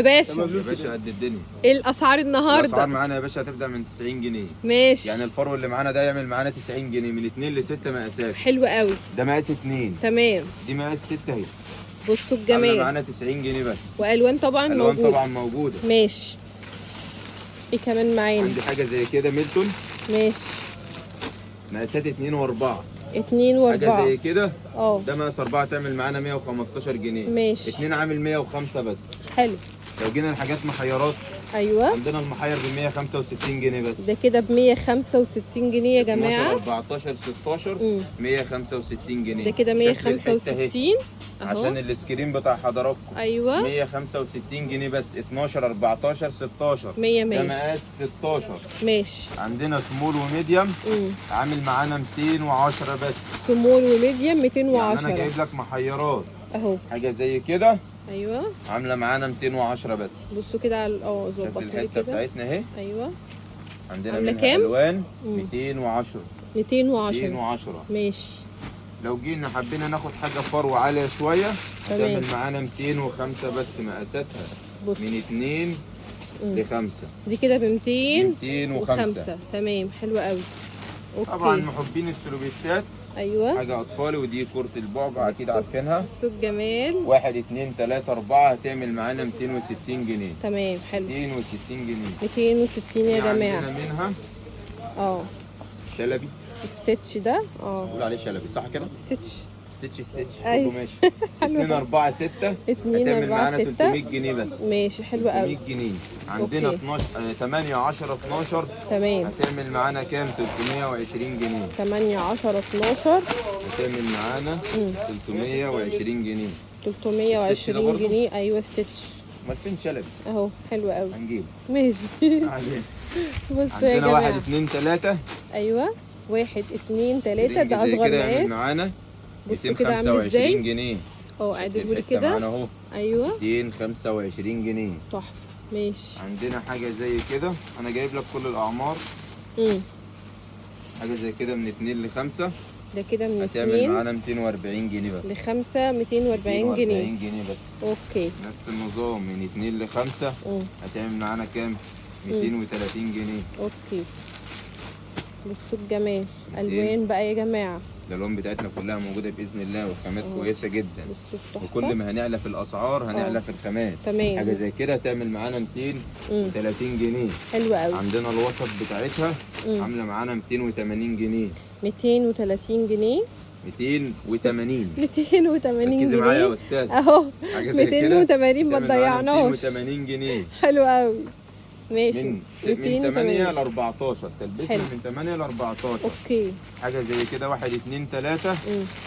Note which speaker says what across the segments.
Speaker 1: يا باشا.
Speaker 2: يا باشا قد الدنيا.
Speaker 1: ايه الاسعار النهارده؟
Speaker 2: الاسعار معانا يا باشا هتبدا من 90 جنيه.
Speaker 1: ماشي.
Speaker 2: يعني الفرو اللي معانا ده يعمل معانا 90 جنيه من 2 ل 6 مقاسات.
Speaker 1: حلو قوي.
Speaker 2: ده مقاس 2.
Speaker 1: تمام.
Speaker 2: دي مقاس 6 اهي.
Speaker 1: بصوا
Speaker 2: عامله
Speaker 1: الجمال.
Speaker 2: معانا 90 جنيه بس.
Speaker 1: والوان طبعا
Speaker 2: الوان
Speaker 1: موجوده.
Speaker 2: طبعا موجوده.
Speaker 1: ماشي. ايه كمان معانا؟
Speaker 2: عندي حاجه زي كده ميلتون.
Speaker 1: ماشي.
Speaker 2: مقاسات 2 و4.
Speaker 1: 2 و4.
Speaker 2: حاجه زي كده.
Speaker 1: ده
Speaker 2: مقاس 4 تعمل معانا 115 جنيه.
Speaker 1: ماشي.
Speaker 2: 2 عامل 105 بس.
Speaker 1: حلو.
Speaker 2: لو جينا لحاجات محيرات.
Speaker 1: ايوه.
Speaker 2: عندنا المحير ب 165 جنيه بس.
Speaker 1: ده كده ب 165 جنيه يا جماعه.
Speaker 2: 12 14 16 165 جنيه.
Speaker 1: ده كده 165
Speaker 2: عشان السكرين بتاع حضراتكم.
Speaker 1: ايوه
Speaker 2: 165 جنيه بس. 12 14 16
Speaker 1: 100
Speaker 2: ده مقاس 16.
Speaker 1: ماشي.
Speaker 2: عندنا سمول وميديوم عامل معانا 210 بس.
Speaker 1: سمول وميديوم 210.
Speaker 2: يعني انا جايب لك محيرات
Speaker 1: اهو.
Speaker 2: حاجه زي كده.
Speaker 1: ايوه
Speaker 2: عامله معانا 210 بس.
Speaker 1: بصوا كده على ظبطها لي
Speaker 2: الحته
Speaker 1: كده
Speaker 2: بتاعتنا اهي.
Speaker 1: ايوه.
Speaker 2: عندنا
Speaker 1: عامله
Speaker 2: منها
Speaker 1: كام؟
Speaker 2: الوان 210.
Speaker 1: 210 ماشي.
Speaker 2: لو جينا حبينا ناخد حاجه فرو عاليه شويه هتعمل معانا 205 بس مقاساتها من 2 ل 5.
Speaker 1: دي كده ب
Speaker 2: 205.
Speaker 1: تمام حلو قوي. اوكي.
Speaker 2: طبعا محبين السلوبيتات.
Speaker 1: ايوه
Speaker 2: حاجه اطفالي ودي كرة البعبع اكيد عارفينها.
Speaker 1: السوق جمال.
Speaker 2: 1 2 3 4 هتعمل معانا 260 جنيه.
Speaker 1: تمام حلو.
Speaker 2: 260 جنيه.
Speaker 1: 260 يا جماعه.
Speaker 2: عندنا منها شلبي.
Speaker 1: ستيتش ده
Speaker 2: بقول عليه شلبي صح كده؟
Speaker 1: ستيتش
Speaker 2: كله ماشي. 2 4 6 هتعمل معانا 300 جنيه بس.
Speaker 1: ماشي حلو قوي.
Speaker 2: 300 جنيه. عندنا 12 8 10 12
Speaker 1: تمام
Speaker 2: هتعمل معانا كام؟ 320 جنيه.
Speaker 1: 8 10 12
Speaker 2: هتعمل معانا 320 جنيه.
Speaker 1: 320 جنيه. ايوه ستيتش.
Speaker 2: امال فين شلبي؟
Speaker 1: اهو حلو قوي.
Speaker 2: هنجيبه.
Speaker 1: ماشي. بصوا يا جماعه.
Speaker 2: عندنا 1 2 3.
Speaker 1: ايوه 1 2 3 ده اصغر
Speaker 2: كده يعمل
Speaker 1: مقاس.
Speaker 2: معانا
Speaker 1: بصوا كده عامل ازاي
Speaker 2: 225 جنيه.
Speaker 1: اعدلوا لي كده
Speaker 2: معانا اهو.
Speaker 1: ايوه
Speaker 2: 225 جنيه.
Speaker 1: تحفه. ماشي.
Speaker 2: عندنا حاجه زي كده انا جايب لك كل الاعمار. حاجه زي كده من 2 ل 5.
Speaker 1: ده كده من 2
Speaker 2: هتعمل معانا 240 جنيه بس.
Speaker 1: ل 5 240 جنيه.
Speaker 2: 240 جنيه بس.
Speaker 1: اوكي.
Speaker 2: نفس النظام من 2 ل 5 هتعمل معانا كام؟ 230 جنيه.
Speaker 1: اوكي. بصوا الجمال. الوان بقى يا جماعه.
Speaker 2: الالوان بتاعتنا كلها موجوده باذن الله والخامات كويسه جدا.
Speaker 1: بصوا
Speaker 2: وكل ما هنعلى في الاسعار هنعلى في الخامات.
Speaker 1: تمام.
Speaker 2: حاجه زي كده هتعمل معانا 230 جنيه.
Speaker 1: حلو قوي.
Speaker 2: عندنا الوسط بتاعتها عامله معانا 280 جنيه.
Speaker 1: 230 جنيه.
Speaker 2: 280
Speaker 1: 280
Speaker 2: ركزي معايا
Speaker 1: جنيه
Speaker 2: يا استاذ.
Speaker 1: اهو.
Speaker 2: حاجه زي كده
Speaker 1: 280 ما تضيعناش.
Speaker 2: 280 جنيه.
Speaker 1: حلو قوي. ماشي.
Speaker 2: من 8 ل 14 تلبسنا من 8 ل 14.
Speaker 1: اوكي.
Speaker 2: حاجه زي كده 1 2 3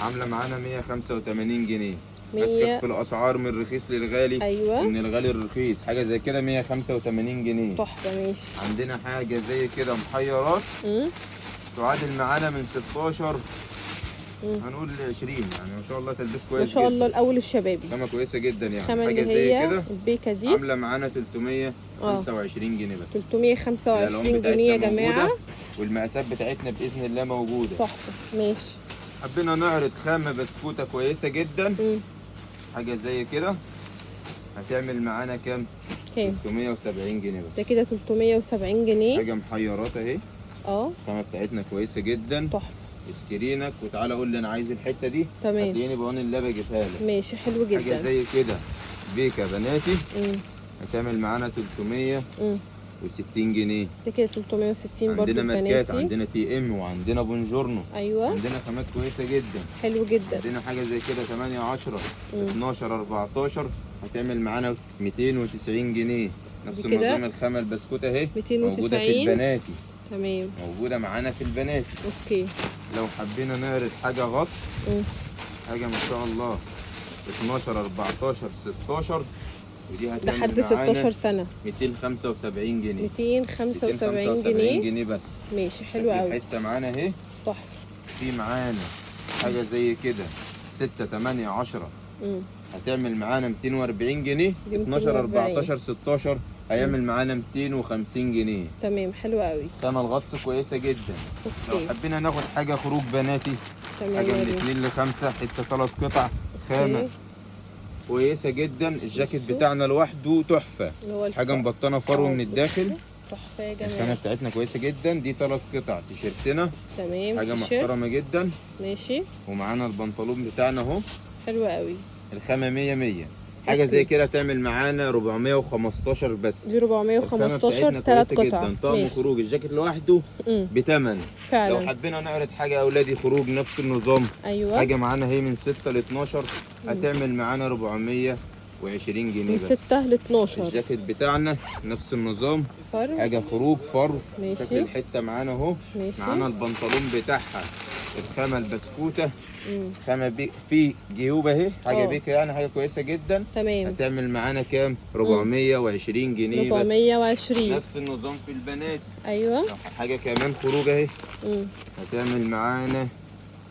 Speaker 2: عامله معانا 185 جنيه. ماسكك في الاسعار من الرخيص للغالي.
Speaker 1: ايوه
Speaker 2: من الغالي للرخيص. حاجه زي كده 185 جنيه.
Speaker 1: تحفه. ماشي.
Speaker 2: عندنا حاجه زي كده محيرات تعادل معانا من 16 هنقول ل 20. يعني ما شاء الله تلبس كويس
Speaker 1: ما شاء الله. الاول الشبابي
Speaker 2: خامه كويسه جدا. يعني
Speaker 1: الخامه
Speaker 2: حاجه
Speaker 1: اللي
Speaker 2: زي
Speaker 1: هي
Speaker 2: كده
Speaker 1: البيكه دي
Speaker 2: عامله معانا 325 جنيه بس.
Speaker 1: 325 جنيه يا جماعه.
Speaker 2: والمقاسات بتاعتنا باذن الله موجوده.
Speaker 1: تحفه. ماشي.
Speaker 2: حبينا نعرض خامه بسكوته كويسه جدا. حاجه زي كده هتعمل معانا كام؟ 370 جنيه بس.
Speaker 1: ده كده 370 جنيه.
Speaker 2: حاجه محيرات اهي. الخامه بتاعتنا كويسه جدا.
Speaker 1: تحفه.
Speaker 2: اسكرينك وتعالى قول لي انا عايز الحته دي.
Speaker 1: تمام.
Speaker 2: هتلاقيني بعون الله بجيبها لك.
Speaker 1: ماشي حلو جدا.
Speaker 2: حاجه زي كده بيكا بناتي هتعمل معانا 360 جنيه.
Speaker 1: ده كده 360 برضه.
Speaker 2: عندنا ماركات. عندنا تي ام وعندنا بونجورنو.
Speaker 1: ايوه
Speaker 2: عندنا خامات كويسه جدا.
Speaker 1: حلو جدا.
Speaker 2: عندنا حاجه زي كده 8 10 12 14 هتعمل معانا 290 جنيه. نفس النظام. الخامه البسكوته اهي موجوده في البناتي.
Speaker 1: تمام.
Speaker 2: موجوده معانا في البناتي.
Speaker 1: اوكي.
Speaker 2: لو حبينا نعرض حاجه غطس حاجه ما شاء الله 12 14 16 ودي هتعمل
Speaker 1: لحد 16 سنه
Speaker 2: 275 جنيه.
Speaker 1: 275
Speaker 2: جنيه بس.
Speaker 1: ماشي حلو قوي.
Speaker 2: الحته معانا اهي
Speaker 1: تحفه.
Speaker 2: في معانا حاجه زي كده 6 8 10 هتعمل معانا 240 جنيه. 12 14 16 هيعمل معانا 250 جنيه.
Speaker 1: تمام حلو قوي.
Speaker 2: خامه الغطس كويسه جدا. لو حبينا ناخد حاجه خروج بناتي حاجه من 2 ل 5 حته 3 قطع خامه كويسه جدا. الجاكيت بتاعنا لوحده تحفه،
Speaker 1: اللي هو
Speaker 2: حاجه مبطنه فرو من الداخل.
Speaker 1: تحفه يا
Speaker 2: الخامه
Speaker 1: جماعه.
Speaker 2: بتاعتنا كويسه جدا. دي 3 قطع تيشيرتنا،
Speaker 1: تمام.
Speaker 2: حاجه
Speaker 1: تيشيرت.
Speaker 2: محترمه جدا.
Speaker 1: ماشي.
Speaker 2: ومعانا البنطلون بتاعنا اهو،
Speaker 1: حلو قوي.
Speaker 2: الخامه 100 100. حاجه زي كده تعمل معانا 415 بس.
Speaker 1: دي 415 3 قطع.
Speaker 2: طقم خروج الجاكيت لوحده بتمن.
Speaker 1: فعلا.
Speaker 2: لو حبينا نعرض حاجه اولادي خروج نفس النظام،
Speaker 1: ايوه،
Speaker 2: حاجه معانا هي من 6 ل 12 هتعمل معانا 420 جنيه
Speaker 1: من
Speaker 2: بس.
Speaker 1: 6 ل 12.
Speaker 2: الجاكيت بتاعنا نفس النظام،
Speaker 1: فرو.
Speaker 2: حاجه خروج فرو.
Speaker 1: ماشي.
Speaker 2: شكل الحته معانا اهو.
Speaker 1: ماشي.
Speaker 2: معانا البنطلون بتاعها الخامه البسكوته، خامه في جيوب اهي، حاجه بيك يعني، حاجه كويسه جدا.
Speaker 1: تمام.
Speaker 2: هتعمل معانا كام؟ 420 جنيه بس.
Speaker 1: 420.
Speaker 2: نفس النظام في البنات.
Speaker 1: ايوه.
Speaker 2: لو حاجه كمان خروج اهي هتعمل معانا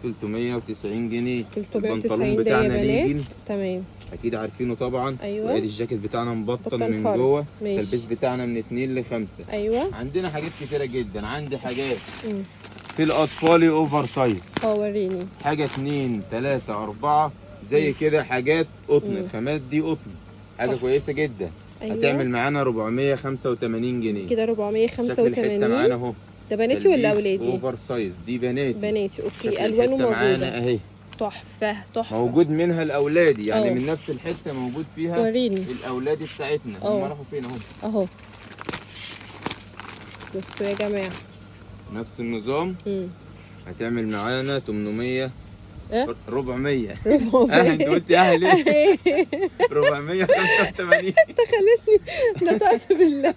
Speaker 2: 390 جنيه.
Speaker 1: 390
Speaker 2: البنطلون
Speaker 1: ده
Speaker 2: بتاعنا
Speaker 1: يا
Speaker 2: ليجن،
Speaker 1: بنات. تمام.
Speaker 2: اكيد عارفينه طبعا.
Speaker 1: ايوه.
Speaker 2: وادي الجاكيت بتاعنا مبطن من
Speaker 1: فرو.
Speaker 2: جوه.
Speaker 1: ماشي.
Speaker 2: التلبيس بتاعنا من 2 ل 5.
Speaker 1: ايوه.
Speaker 2: عندنا حاجات كتيره جدا. عندي حاجات في الاطفال اوفر سايز،
Speaker 1: وريني.
Speaker 2: حاجه 2 3 4 زي كده، حاجات قطن. الخامات دي قطن، حاجه كويسه جدا.
Speaker 1: أيوة.
Speaker 2: هتعمل معانا 485 جنيه
Speaker 1: كده.
Speaker 2: شكل
Speaker 1: 485.
Speaker 2: الحته معانا اهو.
Speaker 1: ده بناتي ولا اولادي؟
Speaker 2: اوفر سايز. دي بناتي.
Speaker 1: بناتي.
Speaker 2: شكل
Speaker 1: اوكي. الوانه
Speaker 2: الحتة معانا
Speaker 1: موجوده.
Speaker 2: اهي،
Speaker 1: تحفه تحفه.
Speaker 2: موجود منها الاولادي يعني. من نفس الحته موجود فيها
Speaker 1: وريني.
Speaker 2: الاولادي بتاعتنا. هم راحوا فين اهو؟
Speaker 1: اهو. بصوا يا جماعه،
Speaker 2: نفس النظام. هتعمل معانا 800
Speaker 1: ايه
Speaker 2: 400 انت قلت ليه؟ 485.
Speaker 1: انت خلتني نطقت بالله.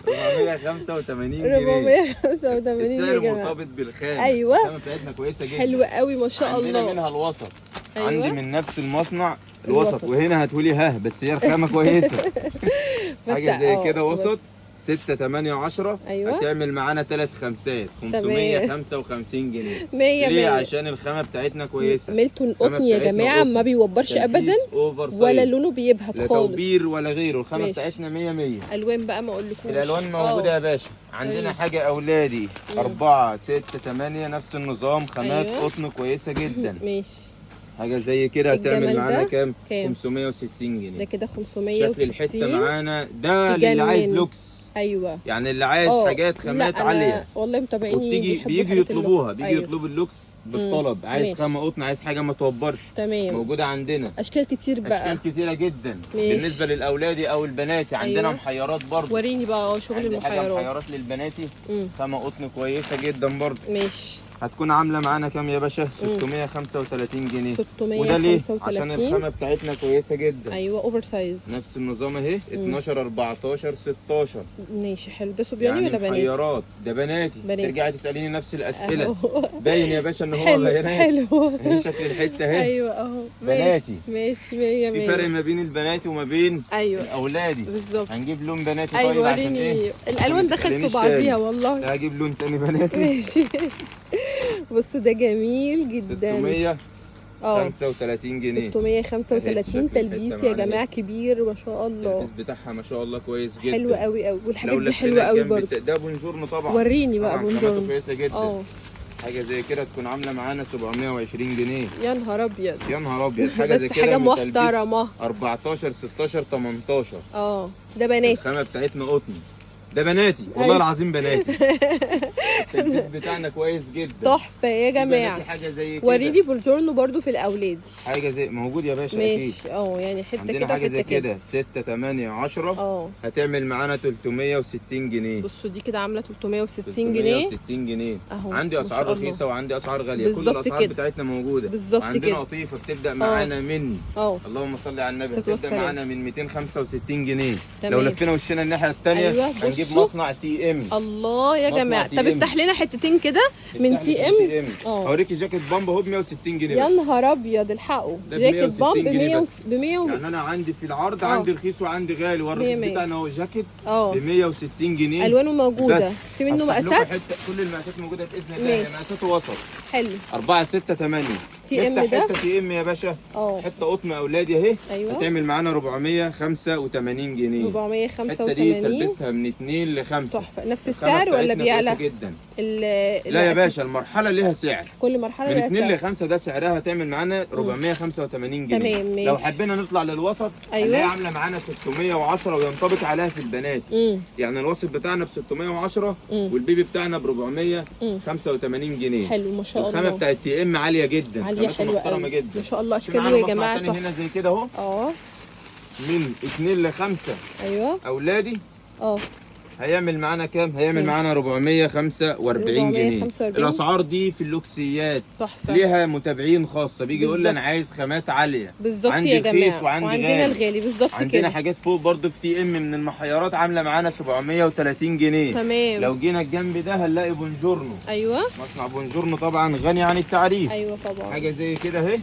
Speaker 2: 485 جنيه
Speaker 1: 485 يا
Speaker 2: السعر
Speaker 1: جماعه.
Speaker 2: مرتبط بالخامه.
Speaker 1: ايوه.
Speaker 2: الخامه بتاعتنا كويسه جدا.
Speaker 1: حلوه قوي ما شاء الله.
Speaker 2: عندنا منها الوسط.
Speaker 1: أيوة.
Speaker 2: عندي من نفس المصنع الوسط. وهنا هتقولي ها، بس هي الخامه كويسه. حاجه زي كده وسط 6 8 10.
Speaker 1: أيوة.
Speaker 2: هتعمل معانا 3 خمسات 555 جنيه.
Speaker 1: 100
Speaker 2: ليه؟ عشان الخامه بتاعتنا كويسه.
Speaker 1: ميلتون قطن يا جماعه، ما بيوبرش ابدا ولا لونه بيبهت
Speaker 2: لا
Speaker 1: خالص.
Speaker 2: توبير ولا غيره. الخامه
Speaker 1: ماشي.
Speaker 2: بتاعتنا 100 100.
Speaker 1: الوان بقى ما اقولكوش.
Speaker 2: الالوان موجوده يا باشا. عندنا
Speaker 1: أيوة.
Speaker 2: حاجه اولادي 4 6 8 نفس النظام، خامات
Speaker 1: أيوة.
Speaker 2: قطن كويسه جدا.
Speaker 1: ماشي.
Speaker 2: حاجه زي كده هتعمل
Speaker 1: الجمل
Speaker 2: معانا
Speaker 1: ده
Speaker 2: كام؟
Speaker 1: كام؟
Speaker 2: 560 جنيه.
Speaker 1: ده كده 560.
Speaker 2: شكل الحته معانا ده
Speaker 1: تجنن.
Speaker 2: للي عايز لوكس.
Speaker 1: ايوه.
Speaker 2: يعني اللي عايز حاجات خامات عاليه.
Speaker 1: والله متابعيني
Speaker 2: بيجي يطلبوها. بيجي
Speaker 1: أيوة.
Speaker 2: يطلبوا اللوكس بالطلب. عايز
Speaker 1: ماشي.
Speaker 2: خامه قطن، عايز حاجه ما توبرش.
Speaker 1: تمام.
Speaker 2: موجوده عندنا
Speaker 1: اشكال كتير بقى.
Speaker 2: اشكال كتيره جدا.
Speaker 1: ماشي.
Speaker 2: بالنسبه للاولادي او البناتي عندنا
Speaker 1: أيوة.
Speaker 2: محيرات برضه.
Speaker 1: وريني بقى شغل
Speaker 2: عندي حاجه
Speaker 1: المحيرات.
Speaker 2: محيرات للبناتي، خامه قطن كويسه جدا برضه.
Speaker 1: ماشي.
Speaker 2: هتكون عامله معانا كام يا باشا؟ 635 جنيه.
Speaker 1: 635.
Speaker 2: وده ليه؟ عشان الخامه بتاعتنا كويسه جدا.
Speaker 1: ايوه اوفر سايز.
Speaker 2: نفس النظام اهي 12 14 16.
Speaker 1: ماشي حلو. ده صبياني
Speaker 2: يعني
Speaker 1: ولا بنات؟
Speaker 2: محيرات. ده بناتي.
Speaker 1: ترجعي
Speaker 2: تساليني نفس الاسئله. باين يا باشا ان هو
Speaker 1: حلو
Speaker 2: بنات.
Speaker 1: حلو.
Speaker 2: اهي شكل الحته اهي.
Speaker 1: ايوه اهو.
Speaker 2: بناتي.
Speaker 1: ماشي 100 100.
Speaker 2: في فرق ما بين البناتي وما بين
Speaker 1: ايوه
Speaker 2: الاولادي.
Speaker 1: بالظبط.
Speaker 2: هنجيب لون بناتي.
Speaker 1: ايوه
Speaker 2: طيب عشان
Speaker 1: وريني
Speaker 2: ايه؟
Speaker 1: الالوان دخلت في بعضيها والله.
Speaker 2: لا هجيب لون تاني بناتي.
Speaker 1: ماشي. بصوا ده جميل جدا.
Speaker 2: 635 جنيه.
Speaker 1: 635 تلبيس يا جماعه كبير ما شاء الله.
Speaker 2: التلبيس بتاعها ما شاء الله كويس جدا.
Speaker 1: حلو قوي قوي. والحاجات دي حلوه قوي برضه.
Speaker 2: ده بونجورن طبعا.
Speaker 1: وريني بقى بونجورن.
Speaker 2: كويسه جدا. حاجه زي كده تكون عامله معانا 720 جنيه.
Speaker 1: يا نهار ابيض.
Speaker 2: يا نهار ابيض. حاجه زي كده
Speaker 1: حاجه محترمه.
Speaker 2: 14 16 18.
Speaker 1: ده بناتي.
Speaker 2: الخامه بتاعتنا قطن. ده بناتي والله العظيم بناتي. التلبيس بتاعنا كويس جدا.
Speaker 1: تحفه يا جماعه.
Speaker 2: حاجه زي كده.
Speaker 1: وريني بونجورنو برضو في الاولادي.
Speaker 2: حاجه زي موجود يا باشا.
Speaker 1: ماشي. يعني حته كده.
Speaker 2: عندنا حاجه زي كده 6 8 10. هتعمل معانا 360 جنيه.
Speaker 1: بصوا دي كده عامله 360 جنيه.
Speaker 2: 360 جنيه.
Speaker 1: اهو.
Speaker 2: عندي اسعار رخيصه وعندي اسعار غاليه. كل الاسعار بتاعتنا موجوده.
Speaker 1: بالظبط كده.
Speaker 2: عندنا قطيفه بتبدا معانا من اللهم صل على النبي. بتبدا معانا من 265 جنيه. لو لفينا وشنا الناحيه الثانيه هنجيب مصنع تي ام.
Speaker 1: الله يا جماعه. طب افتح لنا حتتين كده من تي ام.
Speaker 2: هوريكي جاكيت بامب اهو ب 160 جنيه.
Speaker 1: يا نهار ابيض. الحقوا جاكيت بامب ب 100
Speaker 2: يعني انا عندي في العرض عندي رخيص وعندي غالي. والرخيص بتاعنا هو جاكيت ب 160 جنيه.
Speaker 1: الوانه موجوده. في منه مقاسات.
Speaker 2: كل المقاسات موجوده باذن الله. مقاساته وسط.
Speaker 1: حلو.
Speaker 2: 4 6 8.
Speaker 1: تي ام
Speaker 2: نفتح
Speaker 1: ده
Speaker 2: حته تي ام يا باشا.
Speaker 1: اه
Speaker 2: حته قطن اولادي اهي.
Speaker 1: ايوه
Speaker 2: هتعمل معانا 485 جنيه. الحته دي
Speaker 1: 485.
Speaker 2: تلبسها من 2 ل 5.
Speaker 1: تحفه. نفس السعر ولا بيعلى؟
Speaker 2: جدا.
Speaker 1: لا
Speaker 2: لا يا باشا، المرحله ليها سعر.
Speaker 1: كل مرحله
Speaker 2: من
Speaker 1: ليها
Speaker 2: 2
Speaker 1: سعر.
Speaker 2: ل 5 ده سعرها هتعمل معانا 485 جنيه.
Speaker 1: تمام ماشي.
Speaker 2: لو حبينا نطلع للوسط هي عامله معانا 610 وينطبق عليها في البنات. يعني الوسط بتاعنا ب 610 والبيبي بتاعنا ب 485 جنيه.
Speaker 1: حلو ما شاء الله.
Speaker 2: الخامه بتاعت التي ام عاليه جدا،
Speaker 1: عاليه حلوه قوي
Speaker 2: جدا
Speaker 1: ما شاء الله. اشكاله يا جماعه
Speaker 2: تاني هنا زي كده اهو. من 2 ل 5
Speaker 1: ايوه
Speaker 2: اولادي. هيعمل معانا كام؟ هيعمل معانا 445 جنيه. الاسعار دي في اللوكسيات.
Speaker 1: تحفه. ليها
Speaker 2: متابعين خاصه بيجي يقول لي انا عايز خامات عاليه.
Speaker 1: بالظبط
Speaker 2: عندي
Speaker 1: يا جماعه.
Speaker 2: رخيص وعندي
Speaker 1: وعندنا الغالي بالظبط كده.
Speaker 2: عندنا حاجات فوق برضو في تي ام من المحيرات عامله معانا 730 جنيه.
Speaker 1: تمام.
Speaker 2: لو جينا الجنب ده هنلاقي بونجورنو.
Speaker 1: ايوه
Speaker 2: مصنع بونجورنو طبعا غني عن التعريف.
Speaker 1: ايوه طبعا.
Speaker 2: حاجه زي كده اهي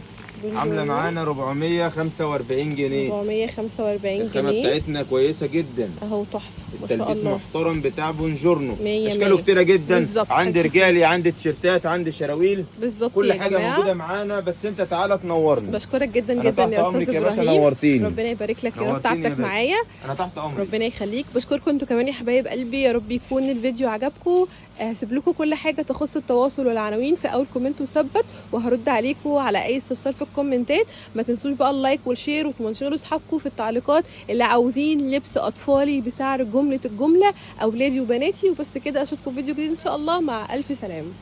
Speaker 2: عامله معانا 445 جنيه.
Speaker 1: 445 جنيه.
Speaker 2: الخامه بتاعتنا كويسه جدا
Speaker 1: اهو. تحفه ما شاء الله.
Speaker 2: التلبيس محترم بتاع بونجورنو.
Speaker 1: 100
Speaker 2: اشكاله كتيره جدا.
Speaker 1: بالزبط.
Speaker 2: عندي رجالي، عندي تيشيرتات، عندي شراويل.
Speaker 1: بالظبط
Speaker 2: كل
Speaker 1: يا
Speaker 2: حاجه
Speaker 1: جماعة.
Speaker 2: موجوده معانا. بس انت تعالى تنورني.
Speaker 1: بشكرك جدا جدا يا استاذ ابراهيم.
Speaker 2: نورتيني.
Speaker 1: ربنا يبارك لك يا رب. تعبتك معايا.
Speaker 2: انا تحت امرك.
Speaker 1: ربنا يخليك. بشكركم انتوا كمان يا حبايب قلبي. يا رب يكون الفيديو عجبكم. هسيب لكم كل حاجه تخص التواصل والعناوين في اول كومنت مثبت، وهرد عليكم على اي استفسار في الكومنتات. ما تنسوش بقى اللايك والشير، وتنشروا اصحابكم في التعليقات اللي عاوزين لبس اطفالي بسعر جمله الجمله اولادي وبناتي. وبس كده، اشوفكم فيديو جديد ان شاء الله. مع الف سلامه.